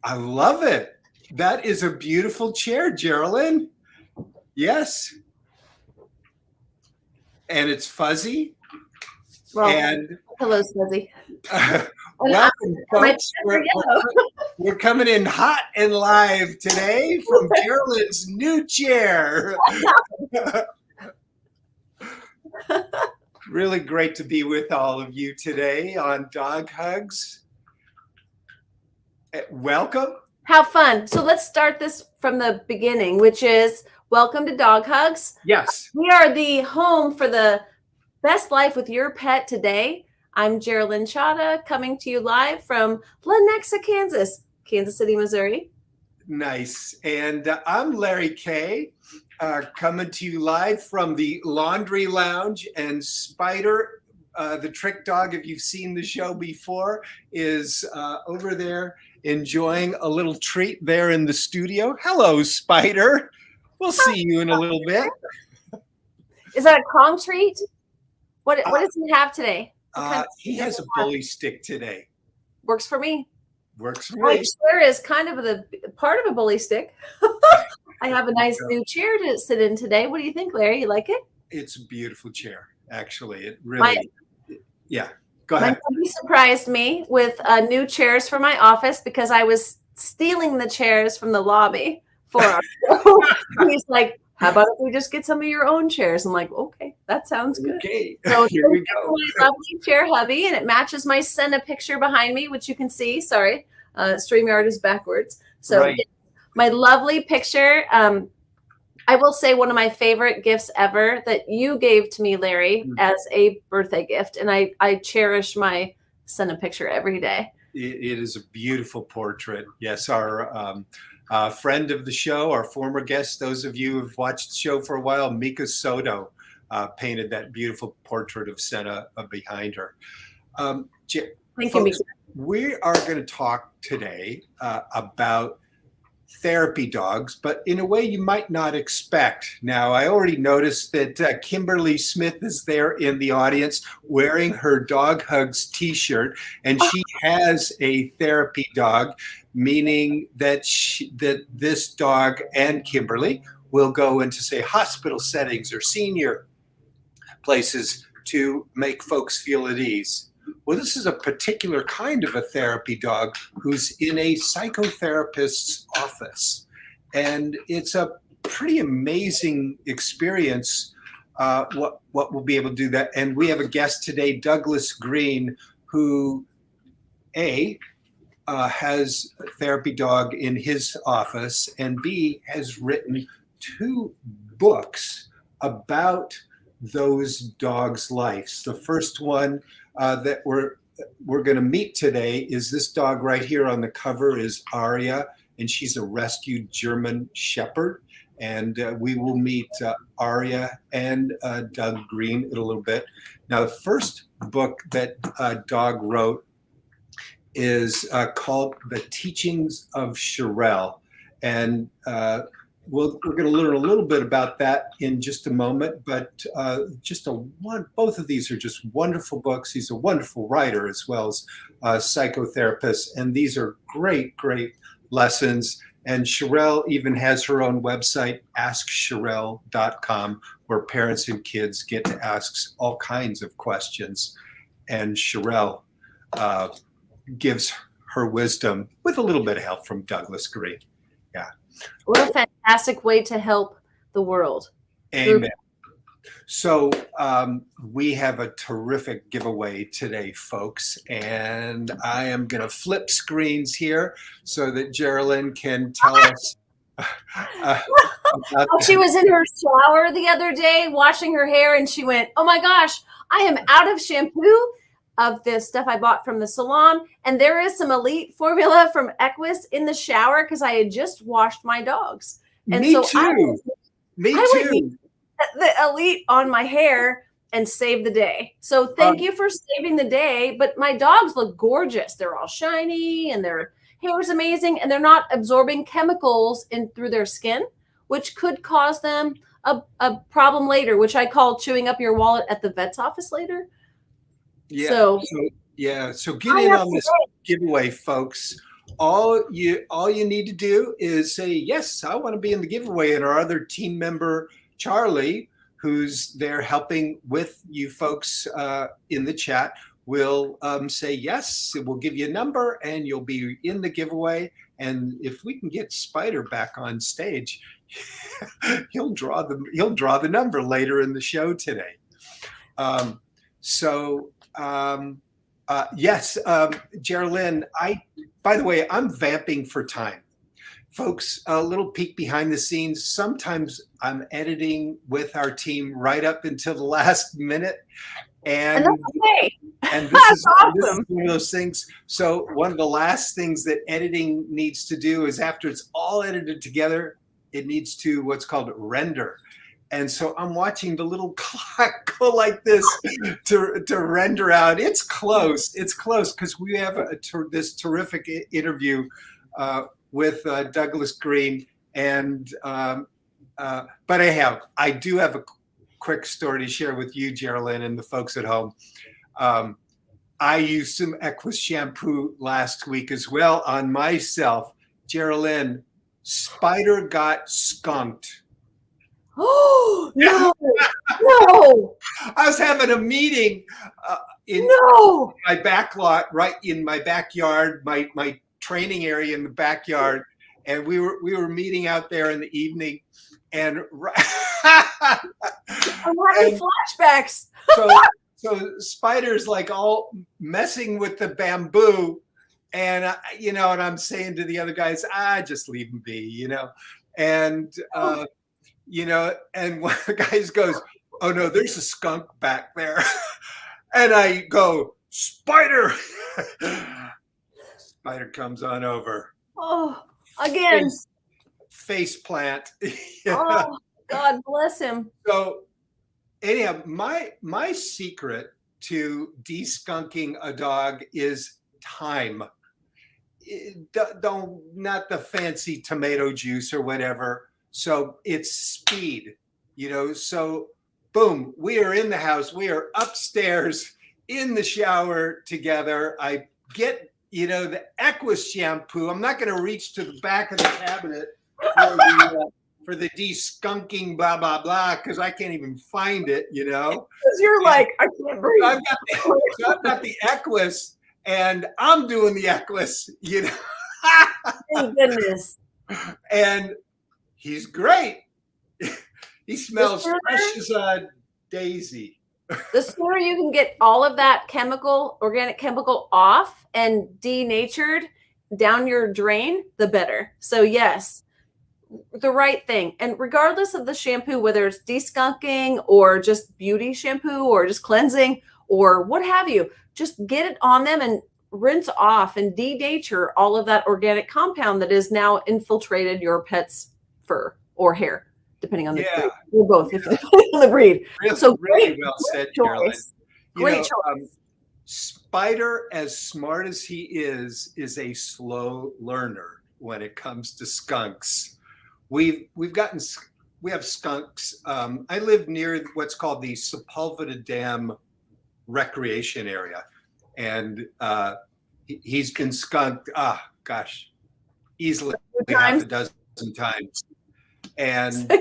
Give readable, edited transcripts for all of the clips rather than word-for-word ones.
I love it. That is a beautiful chair, Geraldine. Yes. And it's fuzzy. Well, and pillow's fuzzy. welcome, folks. We're coming in hot and live today from Geraldine's new chair. Really great to be with all of you today on Dog Hugs. Welcome. How fun. So let's start this from the beginning, which is welcome to Dog Hugs. Yes. We are the home for the best life with your pet today. I'm Geraldine Chada, coming to you live from Lenexa, Kansas City, Missouri. Nice. And I'm Larry Kay, coming to you live from the Laundry Lounge. And Spider, the trick dog, if you've seen the show before, is over there enjoying a little treat there in the studio. Hello, Spider. We'll see you in a little bit. Is that a Kong treat? What does he have today? He has a bully stick today. Works for me. Works for My me. chair is kind of the part of a bully stick. I have a nice new chair to sit in today. What do you think, Larry? You like it? It's a beautiful chair, actually. It really, yeah. Go ahead. My hubby surprised me with new chairs for my office because I was stealing the chairs from the lobby for our show. He's like, how about if we just get some of your own chairs? I'm like, okay, that sounds good. Okay, so here we go. My lovely chair hubby, and it matches my Senna picture behind me, which you can see. Sorry, StreamYard is backwards. So right. My lovely picture. I will say one of my favorite gifts ever that you gave to me, Larry, as a birthday gift. And I cherish my Senna picture every day. It is a beautiful portrait. Yes, our friend of the show, our former guest, those of you who've watched the show for a while, Mika Soto, painted that beautiful portrait of Senna behind her. Thank folks, you, Mika. We are going to talk today about therapy dogs, but in a way you might not expect. Now, I already noticed that Kimberly Smith is there in the audience wearing her Dog Hugs t-shirt, and she has a therapy dog, meaning that this dog and Kimberly will go into, say, hospital settings or senior places to make folks feel at ease. Well, this is a particular kind of a therapy dog who's in a psychotherapist's office. And it's a pretty amazing experience, what we'll be able to do that. And we have a guest today, Douglas Green, who, has a therapy dog in his office, and B, has written 2 books about those dogs' lives. The first one that we're going to meet today is this dog right here on the cover is Aria, and she's a rescued German Shepherd. And we will meet Aria and Doug Green in a little bit. Now, the first book that Doug wrote is called The Teachings of Shirelle. And we're going to learn a little bit about that in just a moment, but both of these are just wonderful books. He's a wonderful writer as well as a psychotherapist, and these are great, great lessons. And Shirelle even has her own website, askshirelle.com, where parents and kids get to ask all kinds of questions. And Shirelle gives her wisdom with a little bit of help from Douglas Green. Yeah. What a fantastic way to help the world. Amen. So we have a terrific giveaway today, folks, and I am going to flip screens here so that Geraldine can tell us. She was in her shower the other day washing her hair, and she went, oh my gosh, I am out of shampoo of this stuff I bought from the salon, and there is some Elite formula from Equus in the shower because I had just washed my dogs. And Me so too. I would use the Elite on my hair and save the day. So thank you for saving the day. But my dogs look gorgeous. They're all shiny and their hair is amazing, and they're not absorbing chemicals in through their skin, which could cause them a problem later, which I call chewing up your wallet at the vet's office later. Yeah. So get in on this giveaway, folks. all you need to do is say, yes, I want to be in the giveaway. And our other team member, Charlie, who's there helping with you folks in the chat, will say yes. We'll give you a number and you'll be in the giveaway. And if we can get Spider back on stage, he'll draw the number later in the show today. Yes, Geraldine, by the way, I'm vamping for time. Folks, a little peek behind the scenes. Sometimes I'm editing with our team right up until the last minute. And that's okay. And this is awesome. One of those things. So one of the last things that editing needs to do is after it's all edited together, it needs to what's called render. And so I'm watching the little clock go like this to render out. It's close because we have this terrific interview with Douglas Green. And but I do have a quick story to share with you, Geraldine, and the folks at home. I used some Equus shampoo last week as well on myself. Geraldine, Spider got skunked. Oh, no, no. I was having a meeting in my back lot, right in my backyard, my training area in the backyard. And we were meeting out there in the evening. And I'm having flashbacks. So Spider's like all messing with the bamboo. And, and I'm saying to the other guys, just leave him be, And, and one of the guys goes, oh, no, there's a skunk back there. And I go, Spider. Spider comes on over. Oh, again. Face plant. Oh, God bless him. So anyhow, my secret to deskunking a dog is time. Not the fancy tomato juice or whatever. So it's speed, so boom, we are in the house. We are upstairs in the shower together. I get, the Equus shampoo. I'm not going to reach to the back of the cabinet for the deskunking blah, blah, blah, because I can't even find it, Because you're like, I can't breathe. So I've got the Equus and I'm doing the Equus, Thank goodness. And he's great. He smells fresh as a daisy. The sooner you can get all of that organic chemical off and denatured down your drain, the better. So yes, the right thing. And regardless of the shampoo, whether it's deskunking or just beauty shampoo or just cleansing or what have you, just get it on them and rinse off and denature all of that organic compound that is now infiltrated your pet's fur or hair, depending on the breed. Or both, depending on the breed. Really well said, Caroline. Great choice. Spider, as smart as he is a slow learner when it comes to skunks. We have skunks. I live near what's called the Sepulveda Dam recreation area, and he's been skunked. Easily half a dozen times, and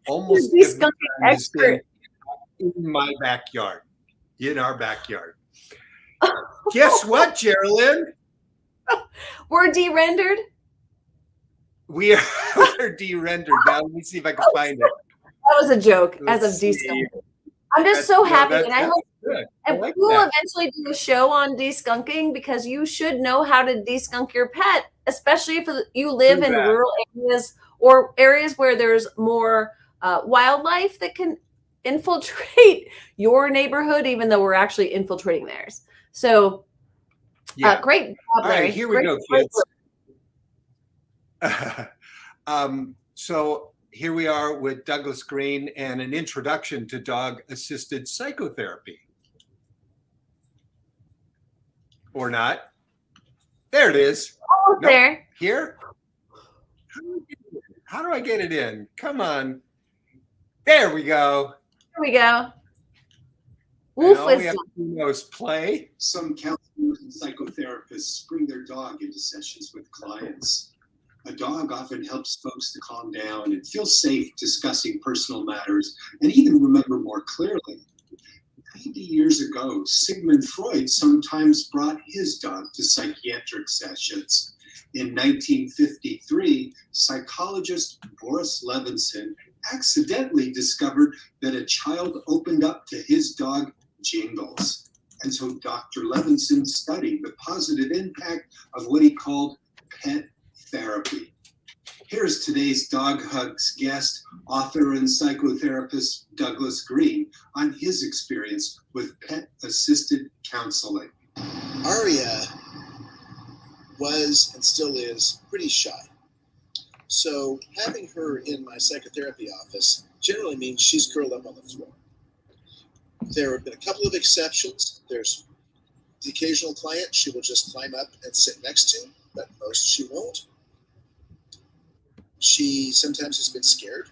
almost every time he's been in my backyard, in our backyard. Guess what, Geraldine? We're de-rendered. We're de-rendered. Now let me see if I can find it. That was a joke. As of deskunking. I'm just so happy, and I hope we will eventually do a show on deskunking because you should know how to deskunk your pet, especially if you live in rural areas or areas where there's more wildlife that can infiltrate your neighborhood, even though we're actually infiltrating theirs. So, great job, Larry. All right, here we go, kids. So here we are with Douglas Green and an introduction to dog-assisted psychotherapy. Or not. There it is. Almost there. Here? How do I get it in? Come on. There we go. Here we go. And Wolf all we have wisdom. to do now is play. Some counselors and psychotherapists bring their dog into sessions with clients. A dog often helps folks to calm down and feel safe discussing personal matters and even remember more clearly. 90 years ago, Sigmund Freud sometimes brought his dog to psychiatric sessions. In 1953, psychologist Boris Levinson accidentally discovered that a child opened up to his dog Jingles. And so Dr. Levinson studied the positive impact of what he called pet therapy. Here's today's Dog Hugs guest, author and psychotherapist Douglas Green, on his experience with pet-assisted counseling. Aria was and still is pretty shy. So having her in my psychotherapy office generally means she's curled up on the floor. There have been a couple of exceptions. There's the occasional client she will just climb up and sit next to, but most she won't. She sometimes has been scared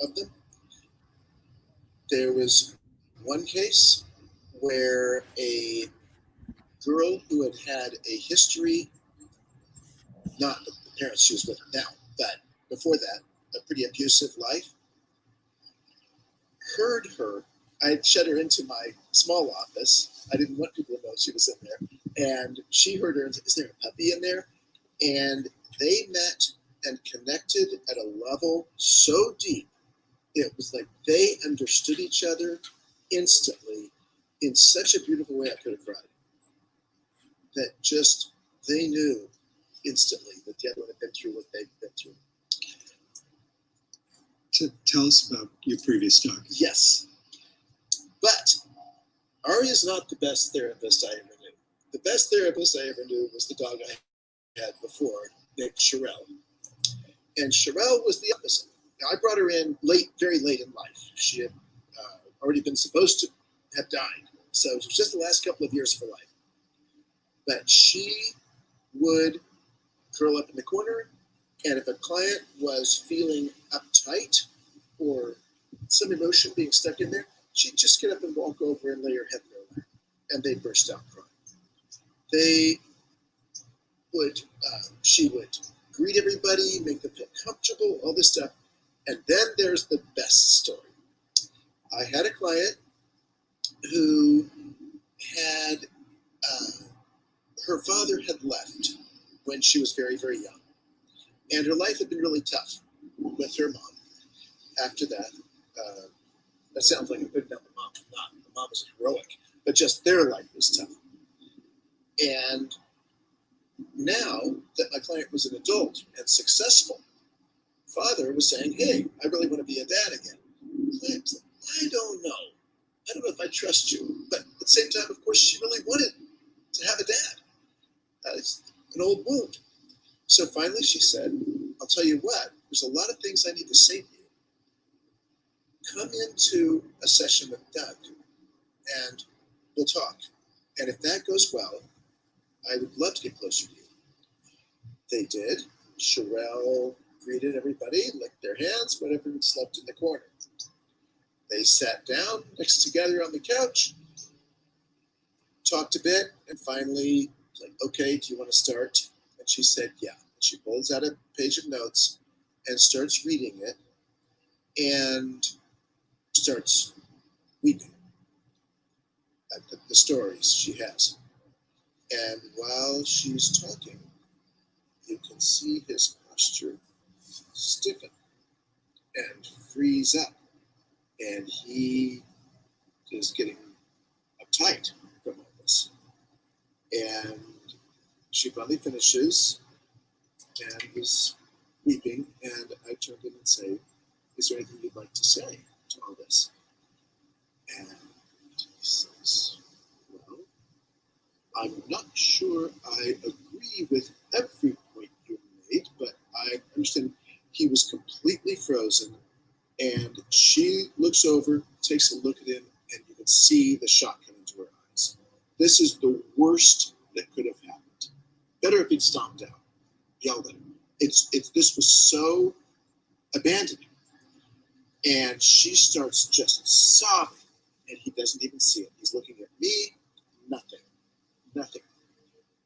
of them. There was one case where a girl who had had a history, not the parents she was with now, but before that, a pretty abusive life, heard her. I had shut her into my small office. I didn't want people to know she was in there. And she heard her and said, "Is there a puppy in there?" And they met and connected at a level so deep. It was like they understood each other instantly in such a beautiful way. I could have cried. That just, they knew instantly that the other one had been through what they'd been through. Tell us about your previous dog. Yes. But Aria's not the best therapist I ever knew. The best therapist I ever knew was the dog I had before, named Shirelle. And Shirelle was the opposite. Now, I brought her in late, very late in life. She had already been supposed to have died. So it was just the last couple of years of her life. But she would curl up in the corner, and if a client was feeling uptight or some emotion being stuck in there, she'd just get up and walk over and lay her head in their lap, and they'd burst out crying. They would, she would greet everybody, make them feel comfortable, all this stuff. And then there's the best story. I had a client who had, her father had left when she was very, very young. And her life had been really tough with her mom. After that, that sounds like a good number mom. Not, the mom was heroic, but just their life was tough. And now that my client was an adult and successful, father was saying, "Hey, I really want to be a dad again." The client was like, "I don't know. I don't know if I trust you." But at the same time, of course, she really wanted to have a dad. It's an old wound. So finally she said, "I'll tell you what, there's a lot of things I need to say to you. Come into a session with Doug and we'll talk. And if that goes well, I would love to get closer to you." They did. Shirelle greeted everybody, licked their hands, whatever, and slept in the corner. They sat down next together on the couch, talked a bit, and finally, like, "Okay, do you want to start?" And she said, "Yeah." She pulls out a page of notes and starts reading it and starts weeping at the stories she has. And while she's talking, you can see his posture stiffen and freeze up. And he is getting uptight from all this. And she finally finishes and is weeping. And I turned in and say, "Is there anything you'd like to say to all this?" And he says, "Well, I'm not sure I agree with every point you made, but I understand." He was completely frozen, and she looks over, takes a look at him, and you can see the shock come into her eyes. This is the worst that could have happened. Better if he'd stomped out, yelled at him. This was so abandoning. And she starts just sobbing and he doesn't even see it. He's looking at me, nothing.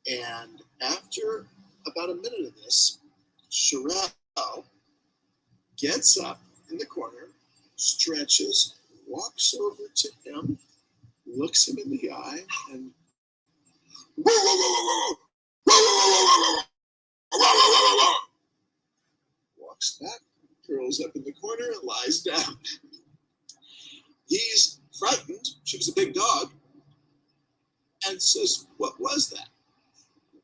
And after about a minute of this, Shirelle gets up in the corner, stretches, walks over to him, looks him in the eye, and walks back, curls up in the corner, and lies down. He's frightened. She was a big dog. And says, "What was that?"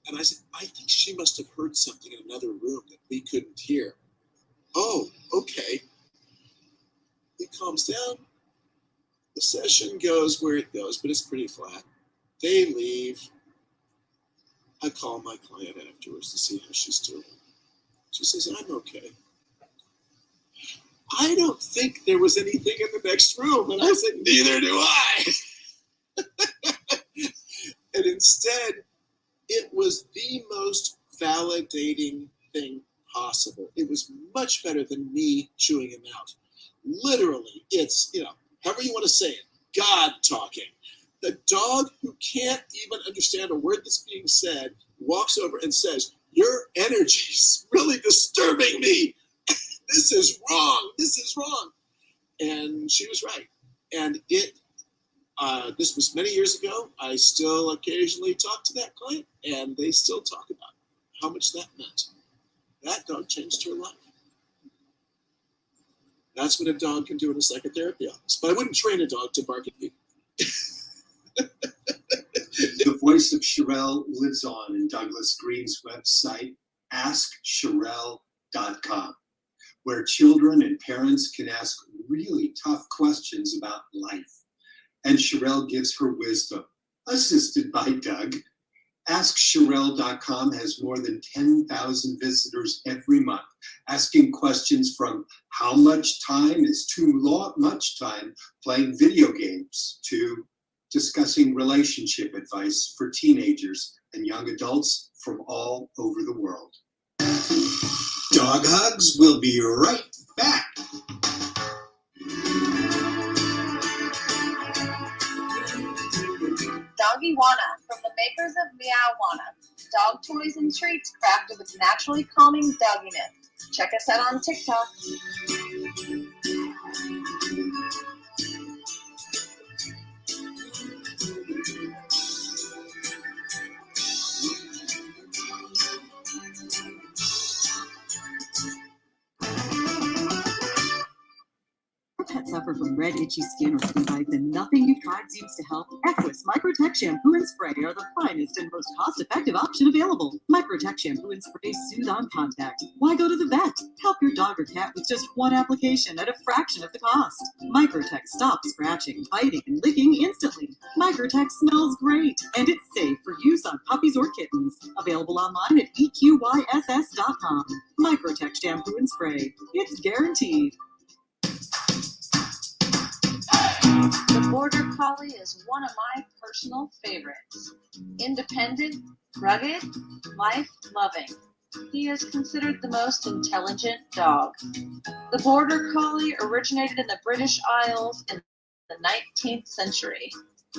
And I said, "I think she must have heard something in another room that we couldn't hear." "Oh, okay." He calms down. The session goes where it goes, but it's pretty flat. They leave. I call my client afterwards to see how she's doing. She says, "I'm okay." I don't think there was anything in the next room. And I said, "Neither do I." And instead, it was the most validating thing possible. It was much better than me chewing him out. Literally, it's, however you want to say it, God talking. The dog who can't even understand a word that's being said walks over and says, "Your energy's really disturbing me. This is wrong. This is wrong." And she was right. And this was many years ago. I still occasionally talk to that client, and they still talk about how much that meant. That dog changed her life. That's what a dog can do in a psychotherapy office. But I wouldn't train a dog to bark at people. The voice of Shirelle lives on in Douglas Green's website, AskShirelle.com, where children and parents can ask really tough questions about life. And Shirelle gives her wisdom, assisted by Doug. AskShirelle.com has more than 10,000 visitors every month, asking questions from how much time is too much time playing video games to discussing relationship advice for teenagers and young adults from all over the world. Dog Hugs will be right back. Doggywana, from the makers of Meowwana, dog toys and treats crafted with naturally calming dogginess. Check us out on TikTok. Pets suffer from red, itchy skin or flea bites, and nothing you've tried seems to help? Equus Microtech Shampoo and Spray are the finest and most cost-effective option available. Microtech Shampoo and Spray soothe on contact. Why go to the vet? Help your dog or cat with just one application at a fraction of the cost. Microtech stops scratching, biting, and licking instantly. Microtech smells great, and it's safe for use on puppies or kittens. Available online at eqyss.com. Microtech Shampoo and Spray. It's guaranteed. The Border Collie is one of my personal favorites. Independent, rugged, life-loving. He is considered the most intelligent dog. The Border Collie originated in the British Isles in the 19th century.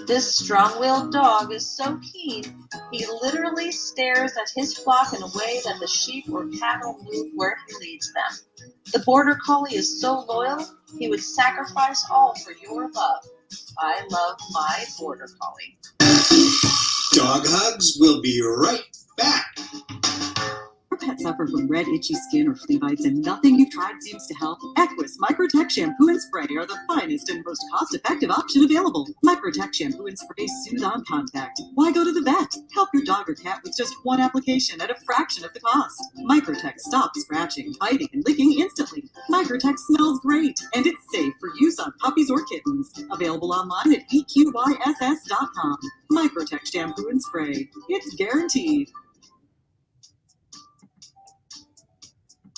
This strong-willed dog is so keen, he literally stares at his flock in a way that the sheep or cattle move where he leads them. The Border Collie is so loyal, he would sacrifice all for your love. I love my Border Collie. Dog Hugs will be right back. Your pet suffer from red, itchy skin or flea bites, and nothing you've tried seems to help? Equus Microtech Shampoo and Spray are the finest and most cost-effective option available. Microtech Shampoo and Spray soothe on contact. Why go to the vet? Help your dog or cat with just one application at a fraction of the cost. Microtech stops scratching, biting, and licking instantly. Microtech smells great, and it's safe for use on puppies or kittens. Available online at eqyss.com. Microtech Shampoo and Spray. It's guaranteed.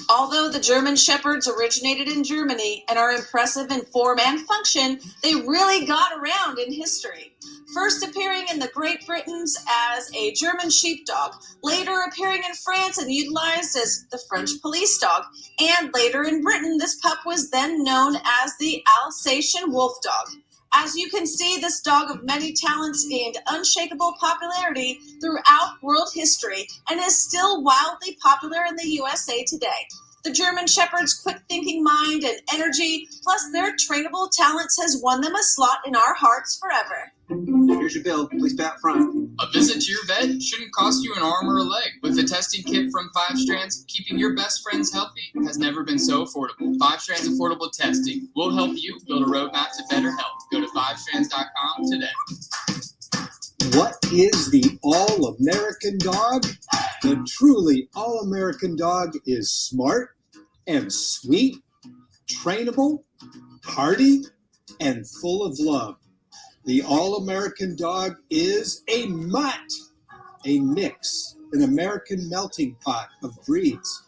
Although the German Shepherds originated in Germany and are impressive in form and function, they really got around in history. First appearing in the Great Britons as a German sheepdog, later appearing in France and utilized as the French police dog, and later in Britain, this pup was then known as the Alsatian wolf dog. As you can see, this dog of many talents gained unshakable popularity throughout world history and is still wildly popular in the USA today. The German Shepherd's quick-thinking mind and energy, plus their trainable talents, has won them a slot in our hearts forever. Here's your bill. Please pay up front. A visit to your vet shouldn't cost you an arm or a leg. With a testing kit from 5 Strands, keeping your best friends healthy has never been so affordable. 5 Strands Affordable Testing will help you build a roadmap to better health. Go to 5strands.com today. What is the all-American dog? The truly all-American dog is smart and sweet, trainable, hardy, and full of love. The all-American dog is a mutt, a mix, an American melting pot of breeds.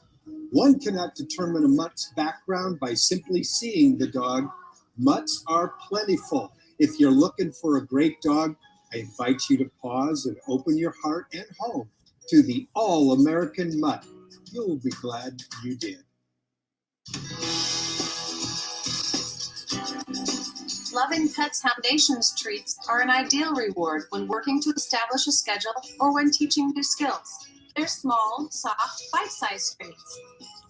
One cannot determine a mutt's background by simply seeing the dog. Mutts are plentiful. If you're looking for a great dog, I invite you to pause and open your heart and home to the all-American mutt. You'll be glad you did. Loving Pets Foundation's treats are an ideal reward when working to establish a schedule or when teaching new skills. They're small, soft, bite-sized treats.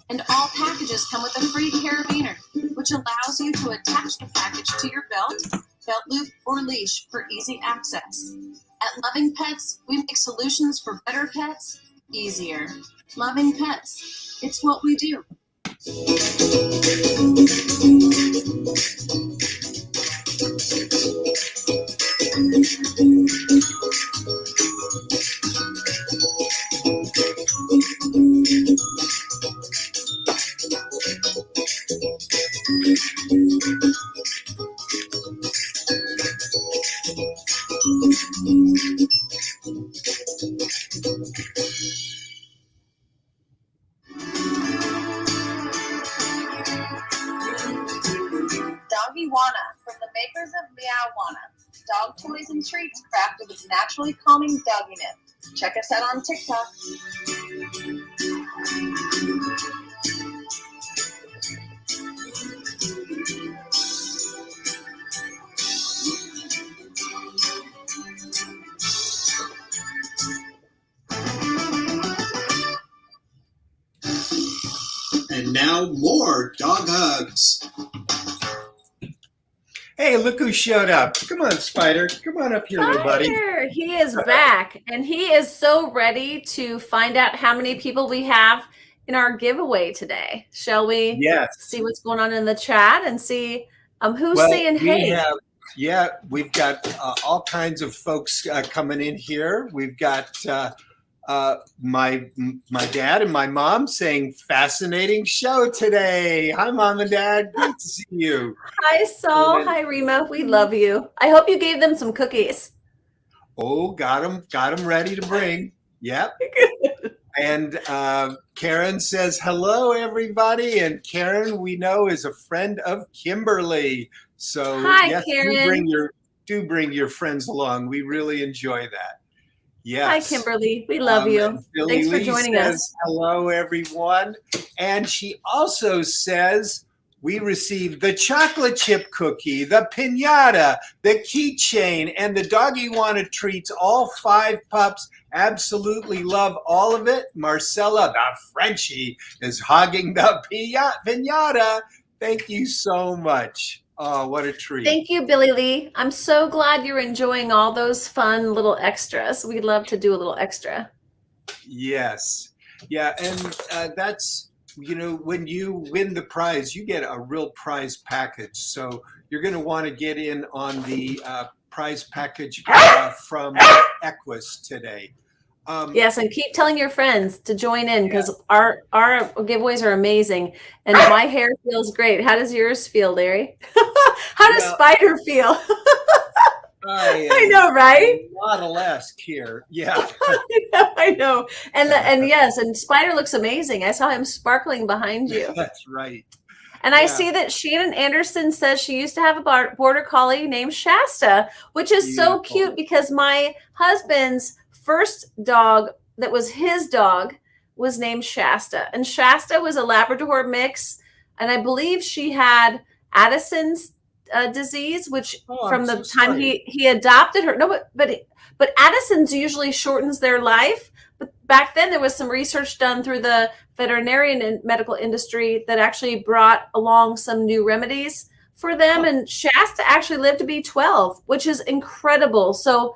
And all packages come with a free carabiner, which allows you to attach the package to your belt loop, or leash for easy access. At Loving Pets, we make solutions for better pets easier. Loving Pets, it's what we do. Doggywana, from the makers of Meowwana. Dog toys and treats crafted with naturally calming dogginess. Check us out on TikTok. And now more dog hugs. Hey, look who showed up. Come on, Spider. Come on up here, little buddy. Spider, he is back, and he is so ready to find out how many people we have in our giveaway today. Shall we see what's going on in the chat and see who's saying hey? We've got all kinds of folks coming in here. We've got my dad and my mom saying fascinating show today. Hi, Mom and Dad. Great to see you. Hi, Saul. Hi, Rima. We love you. I hope you gave them some cookies. Oh, got them ready to bring. Yep. And Karen says, hello, everybody. And Karen, we know, is a friend of Kimberly. So hi, yes, Karen. do bring your friends along. We really enjoy that. Yes. Hi, Kimberly. We love you. Thanks for joining us. Hello, everyone. And she also says, we received the chocolate chip cookie, the piñata, the keychain, and the Doggywana treats. All 5 pups absolutely love all of it. Marcella, the Frenchie, is hogging the piñata. Thank you so much. Oh, what a treat. Thank you, Billy Lee. I'm so glad you're enjoying all those fun little extras. We'd love to do a little extra. Yes. Yeah, and that's, when you win the prize, you get a real prize package. So you're going to want to get in on the prize package from Equus today. Yes, and keep telling your friends to join in because our giveaways are amazing. And my hair feels great. How does yours feel, Larry? How does Spider feel? I know, right? Model-esque here. Yeah. I know. And yes, and Spider looks amazing. I saw him sparkling behind you. That's right. And I see that Shannon Anderson says she used to have a border collie named Shasta, which is so cute because my husband's first dog that was his dog was named Shasta. And Shasta was a Labrador mix. And I believe she had Addison's disease, which Oh, from I'm the so time sorry. he adopted her. No, but Addison's usually shortens their life. But back then there was some research done through the veterinarian and medical industry that actually brought along some new remedies for them. And Shasta actually lived to be 12, which is incredible. So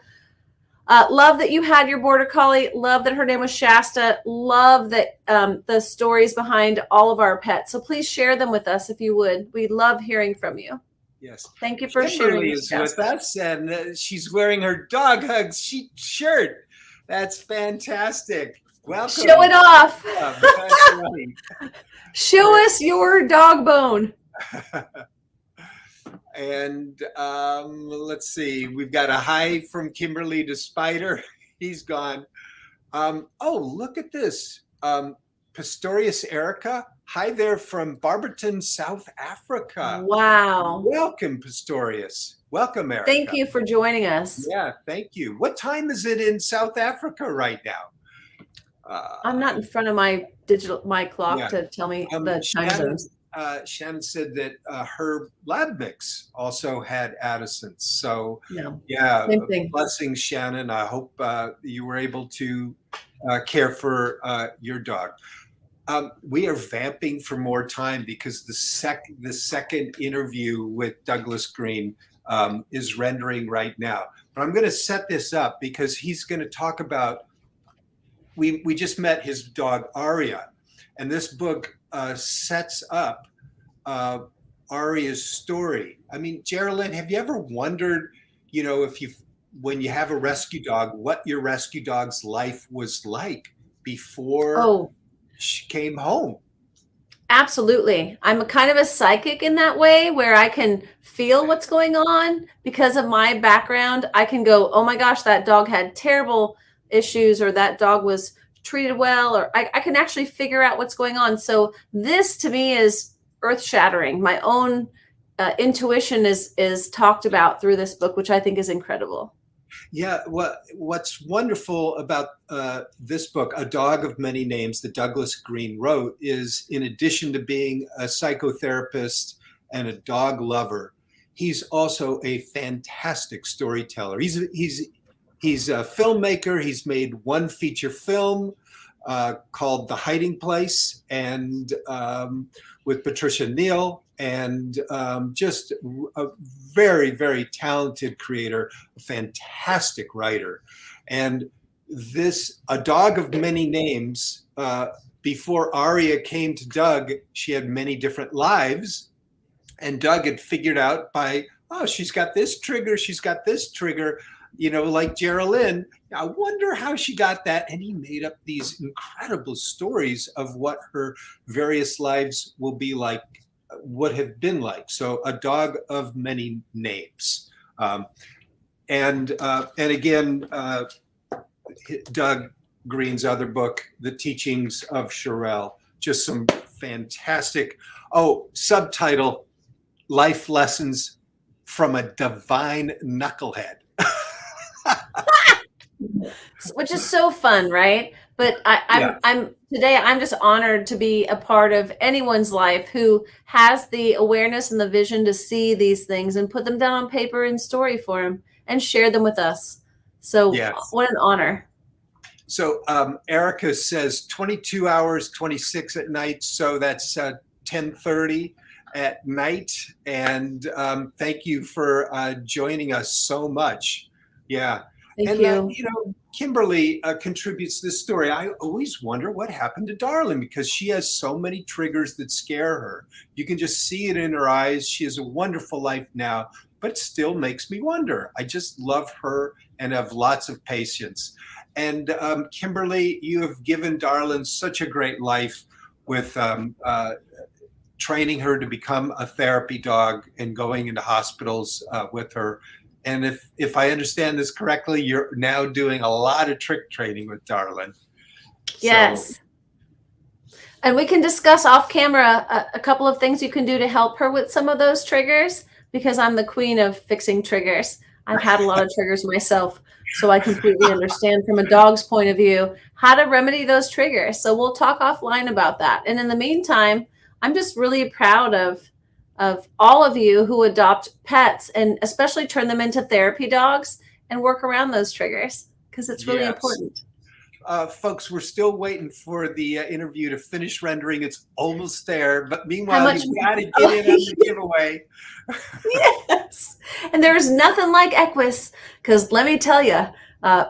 love that you had your border collie. Love that her name was Shasta. Love that the stories behind all of our pets. So please share them with us if you would. We love hearing from you. Yes. Thank you for Kimberly sharing. is with us, and she's wearing her dog hugs shirt. That's fantastic. Welcome. Show it off. That's right. Show us your dog bone. And let's see, we've got a hi from Kimberly to Spider. He's gone. Oh, look at this. Pistorius Erica. Hi there from Barberton, South Africa. Wow. Welcome, Pistorius. Welcome, Erica. Thank you for joining us. Yeah, thank you. What time is it in South Africa right now? I'm not in front of my clock to tell me the time zones. Shannon said that her lab mix also had Addison's. So yeah, same thing. Blessings, Shannon. I hope you were able to care for your dog. We are vamping for more time because the second interview with Douglas Green is rendering right now. But I'm going to set this up because he's going to talk about. We just met his dog Aria, and this book sets up Aria's story. I mean, Geraldine, have you ever wondered, when you have a rescue dog, what your rescue dog's life was like before she came home? Absolutely. I'm kind of a psychic in that way where I can feel what's going on because of my background. I can go, oh my gosh, that dog had terrible issues, or that dog was treated well, or I can actually figure out what's going on. So this to me is earth-shattering. My own intuition is talked about through this book, which I think is incredible. Yeah, what's wonderful about this book, A Dog of Many Names, that Douglas Green wrote, is in addition to being a psychotherapist and a dog lover, he's also a fantastic storyteller. He's a filmmaker. He's made one feature film called The Hiding Place, and with Patricia Neal, and just a very, very talented creator, a fantastic writer. And A Dog of Many Names, before Aria came to Doug, she had many different lives. And Doug had figured out she's got this trigger, she's got this trigger. Like Geraldine, I wonder how she got that. And he made up these incredible stories of what her various lives will be like, would have been like. So A Dog of Many Names. And again, Doug Green's other book, The Teachings of Shirelle, just some fantastic, subtitle, Life Lessons from a Divine Knucklehead. Which is so fun, right? But I'm just honored to be a part of anyone's life who has the awareness and the vision to see these things and put them down on paper in story form and share them with us. So what an honor. So Erica says 22 hours, 26 at night. So that's 10:30 at night. And thank you for joining us so much. Yeah. Thank you. Kimberly contributes this story. I always wonder what happened to Darlin, because she has so many triggers that scare her. You can just see it in her eyes. She has a wonderful life now, but it still makes me wonder. I just love her and have lots of patience. And Kimberly, you have given Darlin such a great life with training her to become a therapy dog and going into hospitals with her. And if I understand this correctly, you're now doing a lot of trick training with Darlin. Yes. And we can discuss off camera a couple of things you can do to help her with some of those triggers, because I'm the queen of fixing triggers. I've had a lot of triggers myself, so I completely understand from a dog's point of view how to remedy those triggers. So we'll talk offline about that. And in the meantime, I'm just really proud of of all of you who adopt pets and especially turn them into therapy dogs and work around those triggers because it's really important. Folks, we're still waiting for the interview to finish rendering. It's almost there, but meanwhile, you've got to get in on the giveaway. Yes, and there's nothing like Equus because let me tell you,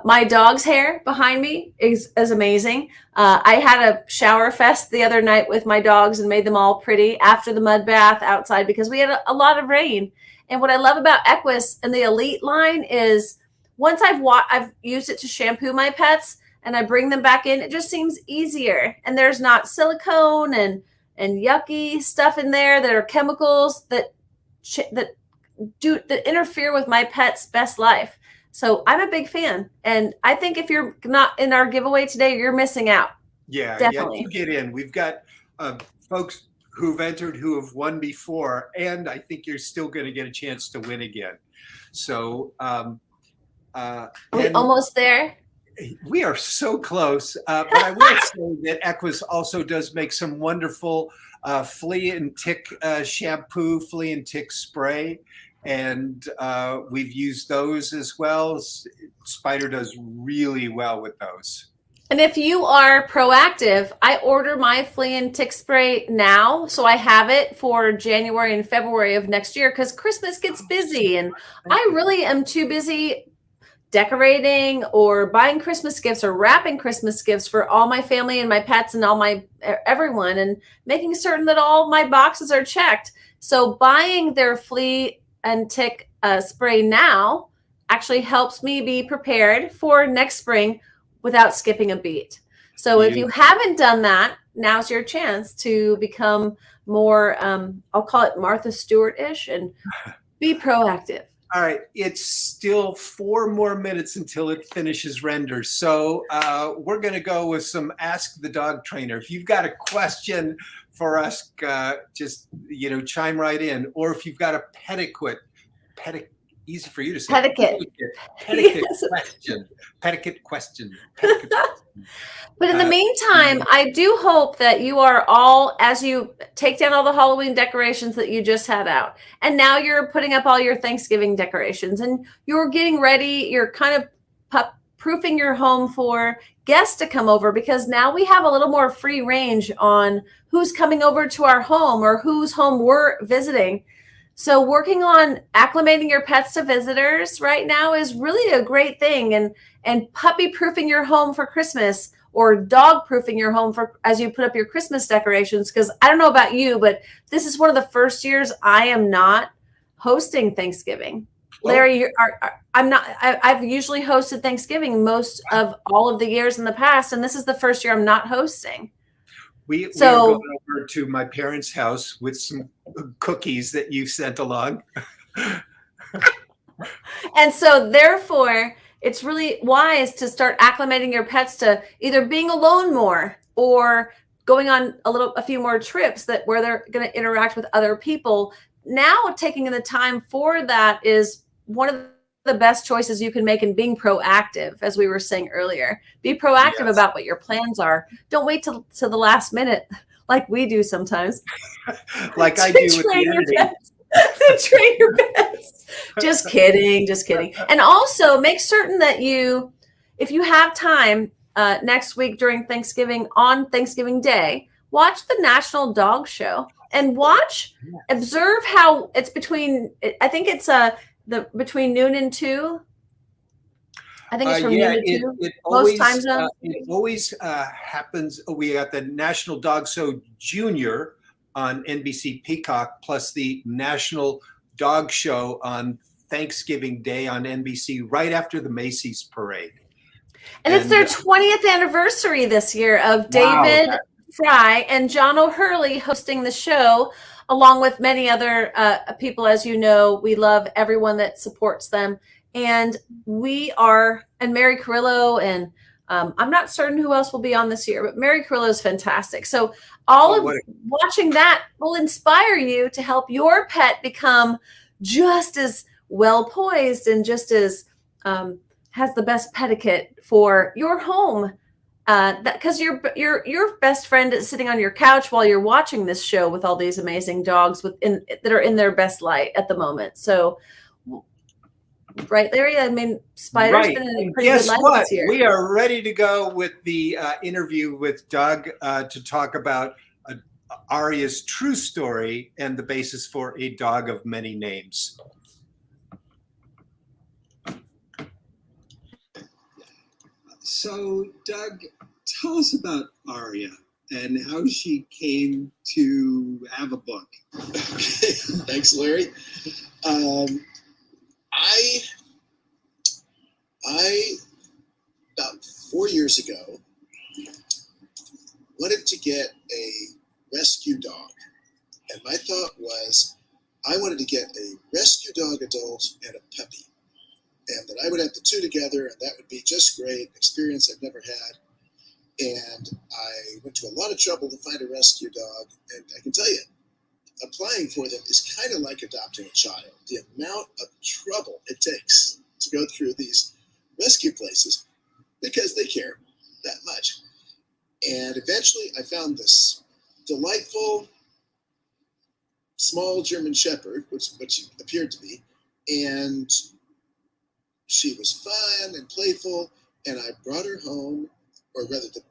my dog's hair behind me is amazing. I had a shower fest the other night with my dogs and made them all pretty after the mud bath outside because we had a lot of rain. And what I love about Equus and the Elite line is once I've used it to shampoo my pets and I bring them back in, it just seems easier. And there's not silicone and yucky stuff in there that are chemicals that interfere with my pet's best life. So I'm a big fan. And I think if you're not in our giveaway today, you're missing out. Yeah, definitely. Yeah, you get in. We've got folks who've entered who have won before, and I think you're still going to get a chance to win again. So are we almost there? We are so close. But I will say that Equus also does make some wonderful flea and tick shampoo, flea and tick spray. And we've used those as well. Spider does really well with those. And if you are proactive, I order my flea and tick spray now. So I have it for January and February of next year because Christmas gets busy. And I really am too busy decorating or buying Christmas gifts or wrapping Christmas gifts for all my family and my pets and everyone and making certain that all my boxes are checked. So buying their flea and tick spray now actually helps me be prepared for next spring without skipping a beat. So if you haven't done that, now's your chance to become more, I'll call it Martha Stewart-ish and be proactive. All right, it's still 4 more minutes until it finishes render. So we're going to go with some Ask the Dog Trainer. If you've got a question for us, just chime right in. Or if you've got a pedicate, easy for you to say. Pedicate question. But in the meantime, I do hope that you are all, as you take down all the Halloween decorations that you just had out, and now you're putting up all your Thanksgiving decorations, and you're getting ready, you're kind of proofing your home for guests to come over, because now we have a little more free range on who's coming over to our home or whose home we're visiting. So working on acclimating your pets to visitors right now is really a great thing. And puppy proofing your home for Christmas or dog proofing your home for as you put up your Christmas decorations. Because I don't know about you, but this is one of the first years I am not hosting Thanksgiving. Larry, I'm not. I've usually hosted Thanksgiving most of all of the years in the past, and this is the first year I'm not hosting. We are going over to my parents' house with some cookies that you sent along. And so therefore, it's really wise to start acclimating your pets to either being alone more or going on a few more trips where they're going to interact with other people. Now taking the time for that is one of the best choices you can make in being proactive, as we were saying earlier. Be proactive about what your plans are. Don't wait till the last minute like we do sometimes. Like I do with the editing. To train your pets. Just kidding. And also make certain that if you have time next week during Thanksgiving, on Thanksgiving Day, watch the National Dog Show and observe how it's between, I think it's between noon and 2. I think it's from noon to 2. It always, most time zones. It always happens. We got the National Dog Show Junior on NBC Peacock, plus the National Dog Show on Thanksgiving Day on NBC, right after the Macy's parade. And it's their 20th anniversary this year of David Fry and John O'Hurley hosting the show, along with many other people. As you know, we love everyone that supports them. And and Mary Carrillo, and I'm not certain who else will be on this year, but Mary Carrillo is fantastic. So watching that will inspire you to help your pet become just as well poised and just as has the best pedicate for your home because your best friend is sitting on your couch while you're watching this show with all these amazing dogs that are in their best light at the moment. So, right, Larry. I mean, Spider's Right. been in a And pretty good guess light what? this year. We are ready to go with the interview with Doug to talk about Aria's true story and the basis for a dog of many names. So, Doug, tell us about Aria and how she came to have a book. Okay, thanks, Larry. I about 4 years ago wanted to get a rescue dog, and my thought was I wanted to get a rescue dog adult and a puppy, and that I would have the two together, and that would be just great, experience I've never had. And I went to a lot of trouble to find a rescue dog, and I can tell you, applying for them is kind of like adopting a child. The amount of trouble it takes to go through these rescue places because they care that much. And eventually I found this delightful small German Shepherd, which she appeared to be, and she was fun and playful, and I brought her home, or rather the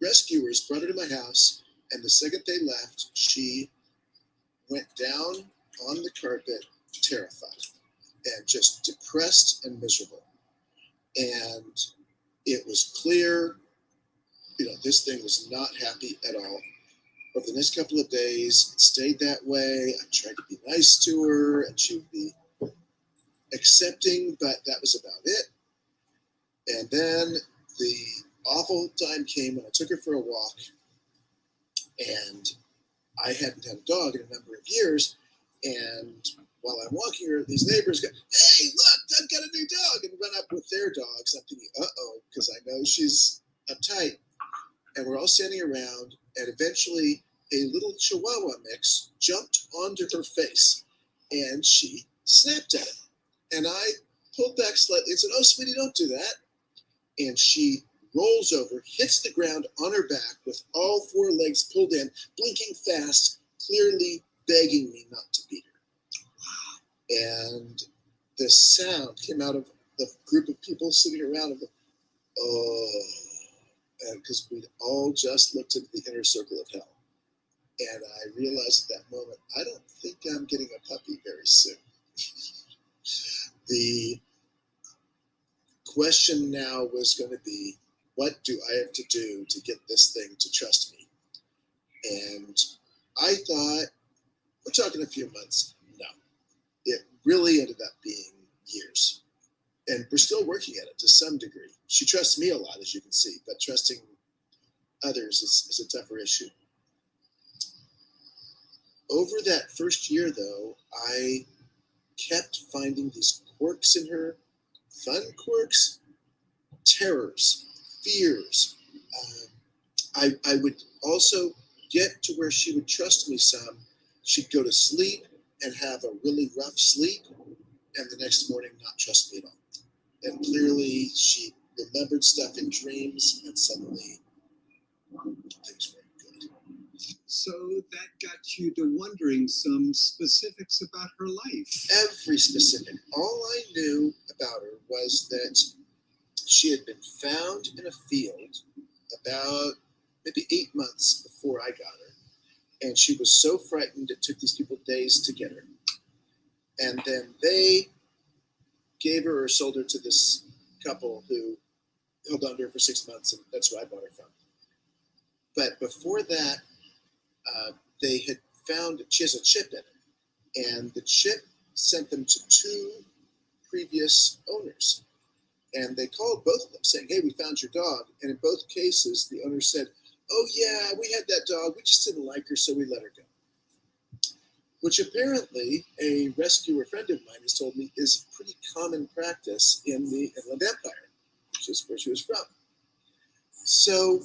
rescuers brought her to my house, and the second they left, she went down on the carpet terrified and just depressed and miserable. And it was clear, this thing was not happy at all. Over the next couple of days, it stayed that way. I tried to be nice to her, and she would be accepting, but that was about it. And then the awful time came when I took her for a walk, and I hadn't had a dog in a number of years. And while I'm walking her, these neighbors go, "Hey, look, Doug got a new dog," and run up with their dogs. I'm thinking, uh-oh, because I know she's uptight. And we're all standing around, and eventually a little Chihuahua mix jumped onto her face, and she snapped at it. And I pulled back slightly and said, "Oh, sweetie, don't do that." And she rolls over, hits the ground on her back with all four legs pulled in, blinking fast, clearly begging me not to beat her. And the sound came out of the group of people sitting around and oh, because we'd all just looked into the inner circle of hell. And I realized at that moment, I don't think I'm getting a puppy very soon. The question now was going to be, what do I have to do to get this thing to trust me? And I thought, we're talking a few months. No, it really ended up being years. And we're still working at it to some degree. She trusts me a lot, as you can see, but trusting others is a tougher issue. Over that first year, though, I kept finding these quirks in her, fun quirks, terrors, fears. I would also get to where she would trust me some. She'd go to sleep and have a really rough sleep, and the next morning not trust me at all. And clearly she remembered stuff in dreams, and suddenly things weren't good. So that got you to wondering some specifics about her life. Every specific. All I knew about her was that she had been found in a field about maybe 8 months before I got her. And she was so frightened it took these people days to get her. And then they gave her or sold her to this couple who held on to her for 6 months, and that's where I bought her from. But before that, they had found she has a chip in it, and the chip sent them to 2 previous owners. And they called both of them saying, "Hey, we found your dog." And in both cases, the owner said, "Oh yeah, we had that dog. We just didn't like her, so we let her go." Which apparently a rescuer friend of mine has told me is pretty common practice in the Inland Empire, which is where she was from. So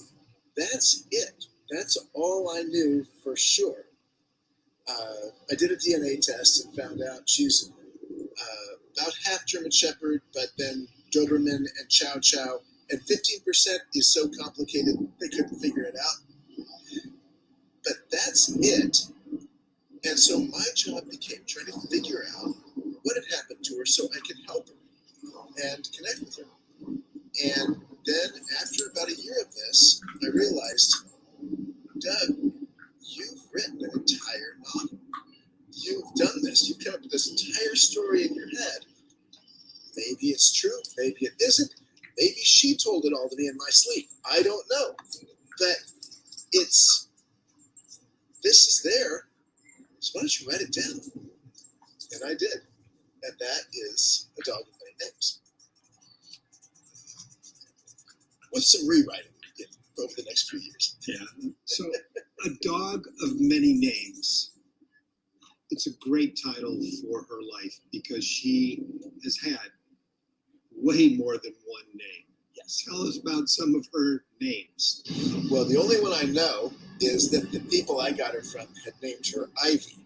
that's it. That's all I knew for sure. I did a DNA test and found out she's about half German Shepherd, but then Doberman and Chow Chow And 15% is so complicated they couldn't figure it out. But that's it. And so my job became trying to figure out what had happened to her so I could help her and connect with her. And then after about a year of this, I realized, Doug, you've written an entire novel. You've done this. You've come up with this entire story in your head. Maybe it's true. Maybe it isn't. Maybe she told it all to me in my sleep. I don't know. But this is there. So why don't you write it down? And I did. And that is A Dog of Many Names. With some rewriting over the next few years. Yeah. So A Dog of Many Names. It's a great title for her life because she has had way more than one name. Yes. Tell us about some of her names. Well, the only one I know is that the people I got her from had named her Ivy.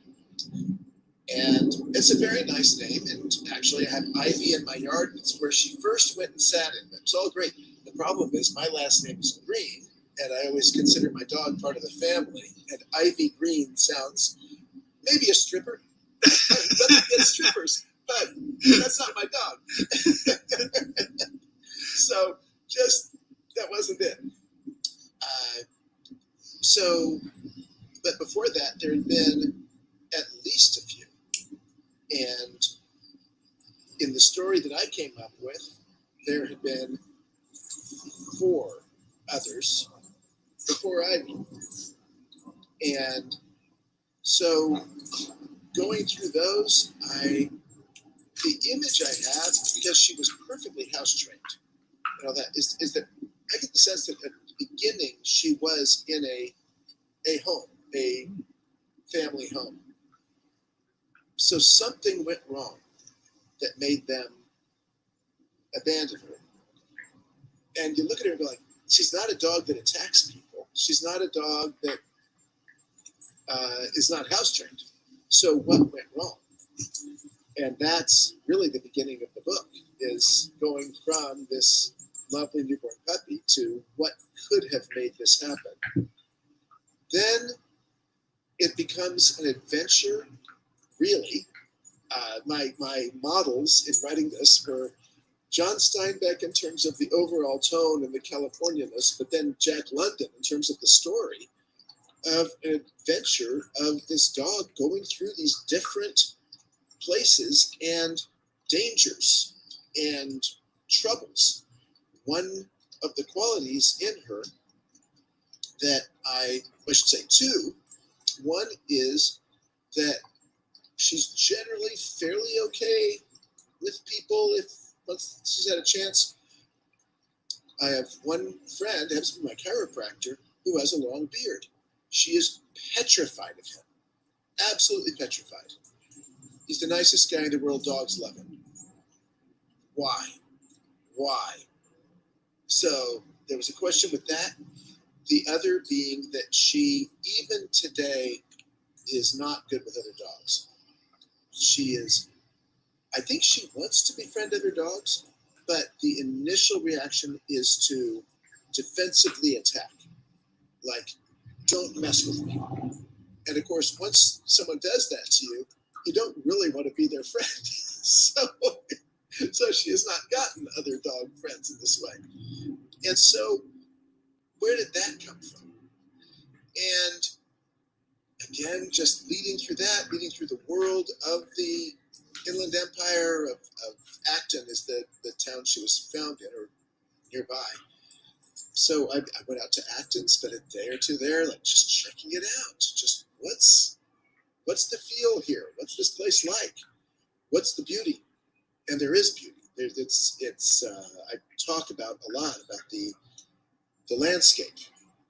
And it's a very nice name. And actually, I have Ivy in my yard. It's where she first went and sat in. It's all great. The problem is my last name is Green, and I always consider my dog part of the family. And Ivy Green sounds maybe a stripper. It's strippers, but that's not my dog. So just that wasn't it. But before that, there had been at least a few. And in the story that I came up with, there had been 4 others before Ivy. And so going through those, the image I have, because she was perfectly house trained, and all that, is that I get the sense that at the beginning she was in a home, a family home. So something went wrong that made them abandon her. And you look at her and go like, she's not a dog that attacks people. She's not a dog that is not house trained. So what went wrong? And that's really the beginning of the book, is going from this lovely newborn puppy to what could have made this happen. Then it becomes an adventure, really. My models in writing this were John Steinbeck in terms of the overall tone and the Californianess, but then Jack London in terms of the story of an adventure of this dog going through these different places and dangers and troubles. One of the qualities in her that I should say 2, one is that she's generally fairly okay with people once she's had a chance. I have one friend, happens to be my chiropractor, who has a long beard. She is petrified of him. Absolutely petrified. He's the nicest guy in the world. Dogs love him. Why? So there was a question with that. The other being that she, even today, is not good with other dogs. I think she wants to befriend other dogs, but the initial reaction is to defensively attack. Like, don't mess with me. And of course, once someone does that to you, you don't really want to be their friend. So she has not gotten other dog friends in this way. And so where did that come from? And again, just leading through the world of the Inland Empire of Acton is the town she was found in, or nearby. So I went out to Acton, spent a day or two there, like just checking it out. Just what's the feel here? What's this place like? What's the beauty? And there is beauty. I talk about a lot about the landscape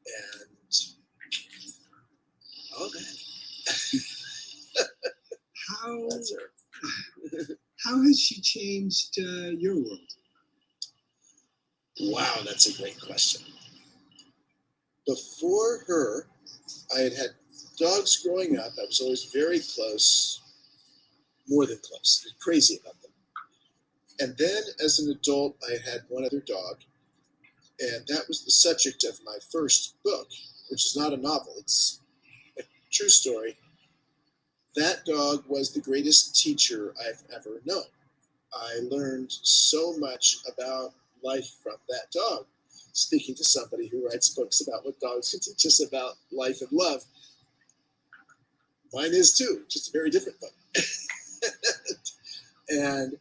and all that. How has she changed your world? Wow, that's a great question. Before her, I had dogs growing up. I was always very close, more than close, crazy about them. And then as an adult, I had one other dog. And that was the subject of my first book, which is not a novel. It's a true story. That dog was the greatest teacher I've ever known. I learned so much about life from that dog. Speaking to somebody who writes books about what dogs can teach us about life and love. Mine is too, just a very different book. And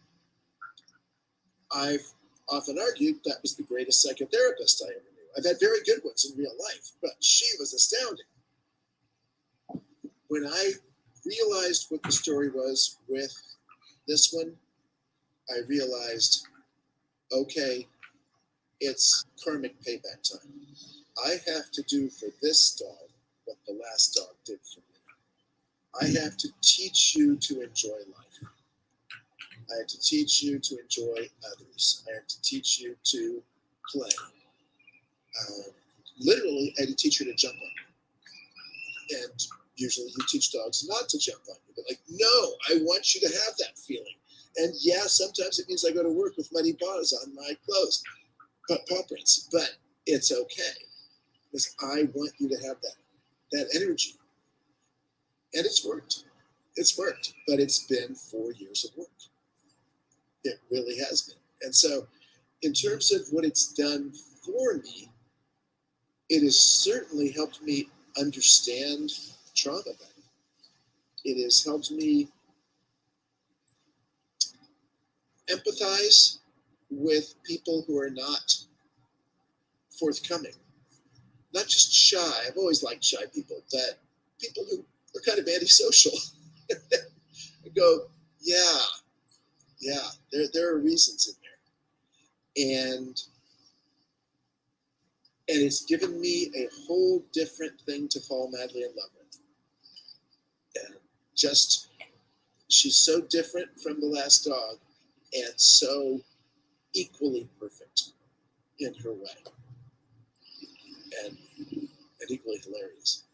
I've often argued that was the greatest psychotherapist I ever knew. I've had very good ones in real life, but she was astounding. When I realized what the story was with this one, I realized, okay, it's karmic payback time. I have to do for this dog what the last dog did for me. I have to teach you to enjoy life. I have to teach you to enjoy others. I have to teach you to play. Literally, I had to teach her to jump on you. And usually you teach dogs not to jump on you. But like, no, I want you to have that feeling. And yeah, sometimes it means I go to work with muddy paws on my clothes, paw prints, but it's okay. Because I want you to have that energy. And it's worked. It's worked. But it's been 4 years of work. It really has been. And so in terms of what it's done for me, it has certainly helped me understand trauma better. It has helped me empathize with people who are not forthcoming. Not just shy. I've always liked shy people, but people who are kind of antisocial. I go, yeah, there are reasons in there. And it's given me a whole different thing to fall madly in love with. And just, she's so different from the last dog and so equally perfect in her way. And equally hilarious.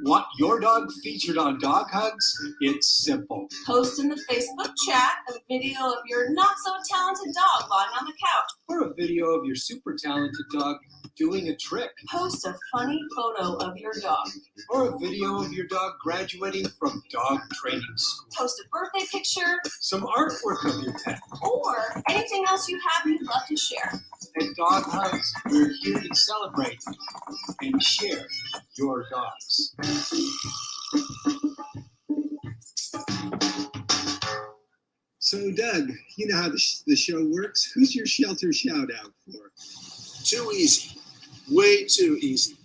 Want your dog featured on Dog Hugs? It's simple. Post in the Facebook chat a video of your not-so-talented dog lying on the couch. Or a video of your super talented dog doing a trick. Post a funny photo of your dog. Or a video of your dog graduating from dog training school. Post a birthday picture. Some artwork of your pet. Or anything else you have you'd love to share. At Dog Hugs, we're here to celebrate and share your dogs. So, Doug, you know how the show works. Who's your shelter shout out for? Too easy. Way too easy.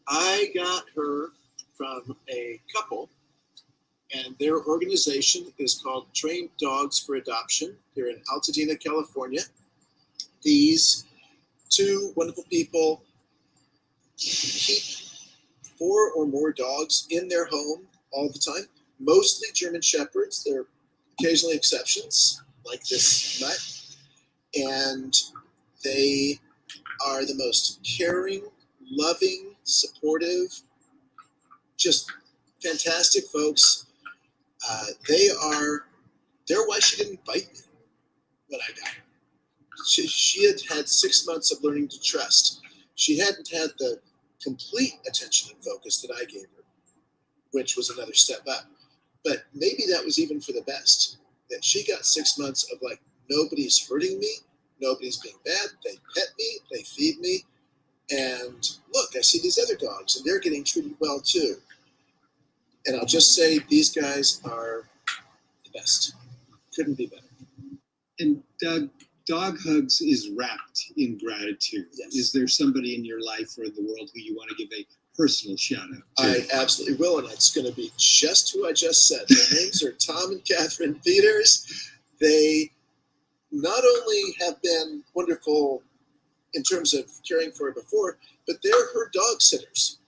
I got her from a couple, and their organization is called Trained Dogs for Adoption. They're in Altadena, California. These two wonderful people keep 4 or more dogs in their home all the time, mostly German Shepherds. There are occasionally exceptions, like this mutt. And they are the most caring, loving, supportive, just fantastic folks. They're why she didn't bite me when I got her. She had 6 months of learning to trust. She hadn't had the complete attention and focus that I gave her, which was another step up. But maybe that was even for the best, that she got 6 months of like, nobody's hurting me, nobody's being bad, they pet me, they feed me, and look, I see these other dogs, and they're getting treated well too. And I'll just say, these guys are the best. Couldn't be better. And Doug, Dog Hugs is wrapped in gratitude. Yes. Is there somebody in your life or in the world who you want to give a personal shout out. I absolutely will, and it's going to be just who I just said. Their names are Tom and Catherine Peters. They not only have been wonderful in terms of caring for her before, but they're her dog sitters.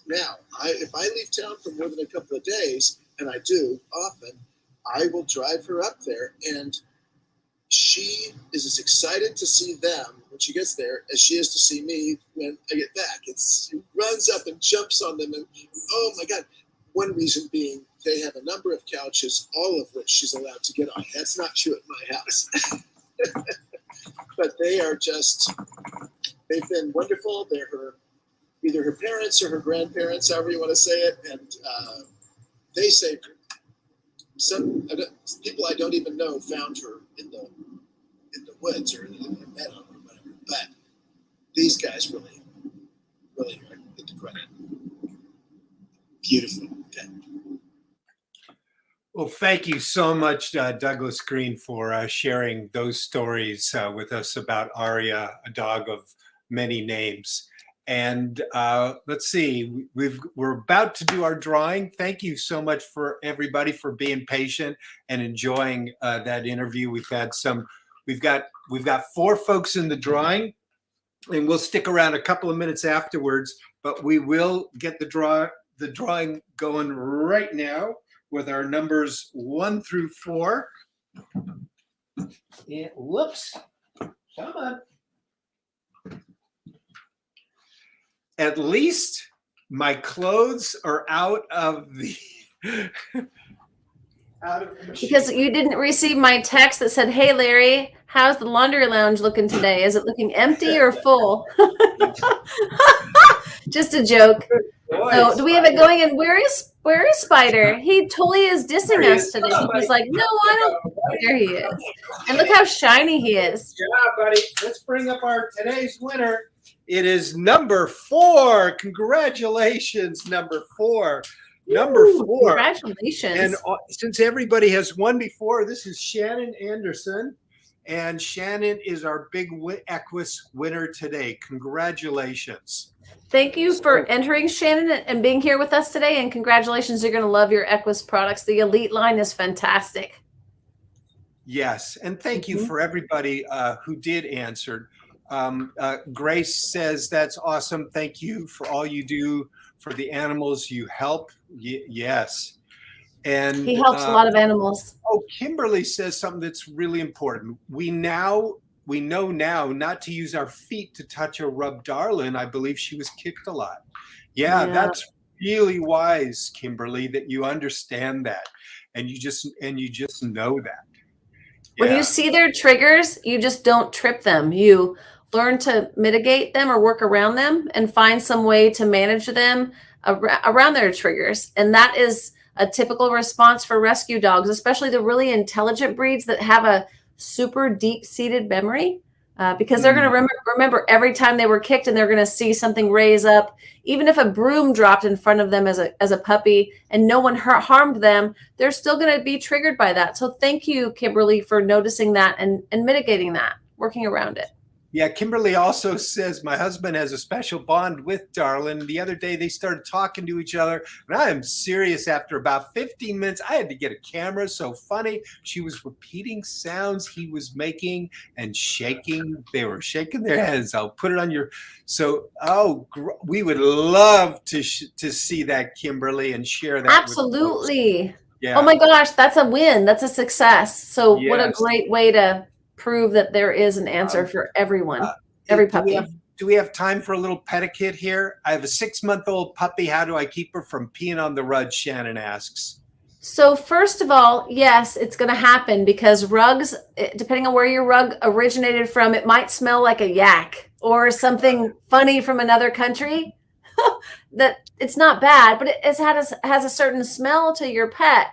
Now, if I leave town for more than a couple of days, and I do often, I will drive her up there, and she is as excited to see them when she gets there as she is to see me when I get back. She runs up and jumps on them, and oh my God. One reason being they have a number of couches, all of which she's allowed to get on. That's not true at my house. But they are they've been wonderful. They're either her parents or her grandparents, however you want to say it, and they saved her. Some people I don't even know found her in the woods or in the meadow or whatever. But these guys really get the credit. Beautiful. Okay. Well, thank you so much, Douglas Green, for sharing those stories with us about Aria, a dog of many names. And let's see, we're about to do our drawing. Thank you so much for everybody for being patient and enjoying that interview. We've got 4 folks in the drawing, and we'll stick around a couple of minutes afterwards, but we will get the drawing going right now with our numbers 1 through 4. And whoops, come on. At least my clothes are out of the machine. Because you didn't receive my text that said, "Hey Larry, how's the laundry lounge looking today? Is it looking empty or full?" Just a joke. So do we have it going? And where is Spider? He totally is dissing us today. He's like, "No, I don't." There he is. And look how shiny he is. Yeah, buddy. Let's bring up our today's winner. It is number 4. Congratulations, number 4. Number 4. Congratulations. And since everybody has won before, this is Shannon Anderson. And Shannon is our big Equus winner today. Congratulations. Thank you for entering, Shannon, and being here with us today. And congratulations. You're going to love your Equus products. The Elite line is fantastic. Yes. And thank you for everybody who did answer. Grace says, that's awesome. Thank you for all you do for the animals you help. Yes. And he helps a lot of animals. Oh, Kimberly says something that's really important. We know now not to use our feet to touch or rub Darlin. I believe she was kicked a lot. Yeah, that's really wise, Kimberly, that you understand that. And you just know that. When you see their triggers, you just don't trip them. You learn to mitigate them or work around them and find some way to manage them around their triggers. And that is a typical response for rescue dogs, especially the really intelligent breeds that have a super deep-seated memory, because they're going to remember every time they were kicked, and they're going to see something raise up. Even if a broom dropped in front of them as a puppy and no one harmed them, they're still going to be triggered by that. So thank you, Kimberly, for noticing that and mitigating that, working around it. Yeah, Kimberly also says, my husband has a special bond with Darlin. The other day they started talking to each other, and I am serious. After about 15 minutes, I had to get a camera. So funny. She was repeating sounds he was making and shaking. They were shaking their heads. I'll put it on your. So, we would love to see that, Kimberly, and share that. Absolutely. Yeah. Oh my gosh, that's a win. That's a success. So what a great way to prove that there is an answer for everyone, every puppy. Do we have time for a little etiquette here? I have a 6-month-old puppy. How do I keep her from peeing on the rug? Shannon asks. So first of all, yes, it's going to happen because rugs, depending on where your rug originated from, it might smell like a yak or something funny from another country. That it's not bad, but it has a certain smell to your pet.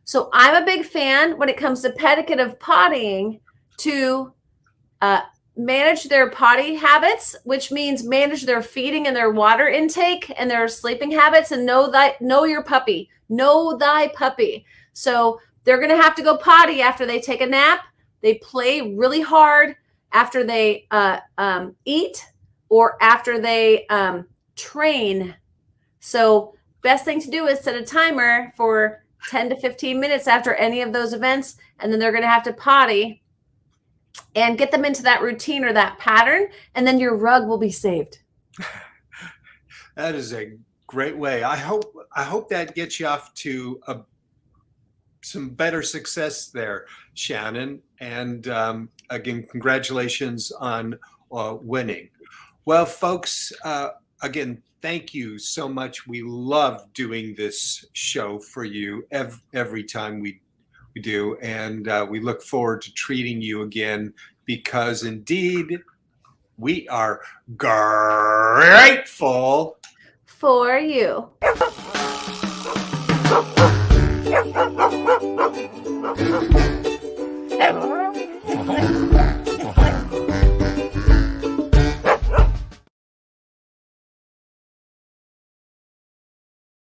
So I'm a big fan when it comes to etiquette of pottying to manage their potty habits, which means manage their feeding and their water intake and their sleeping habits, and know your puppy. Know thy puppy. So they're going to have to go potty after they take a nap. They play really hard after they eat or after they train So best thing to do is set a timer for 10 to 15 minutes after any of those events, and then they're going to have to potty, and get them into that routine or that pattern, and then your rug will be saved. That is a great way. I hope that gets you off to some better success there, Shannon. And again, congratulations on winning. Well, folks, again, thank you so much. We love doing this show for you every time we do. And we look forward to treating you again, because indeed we are grateful for you.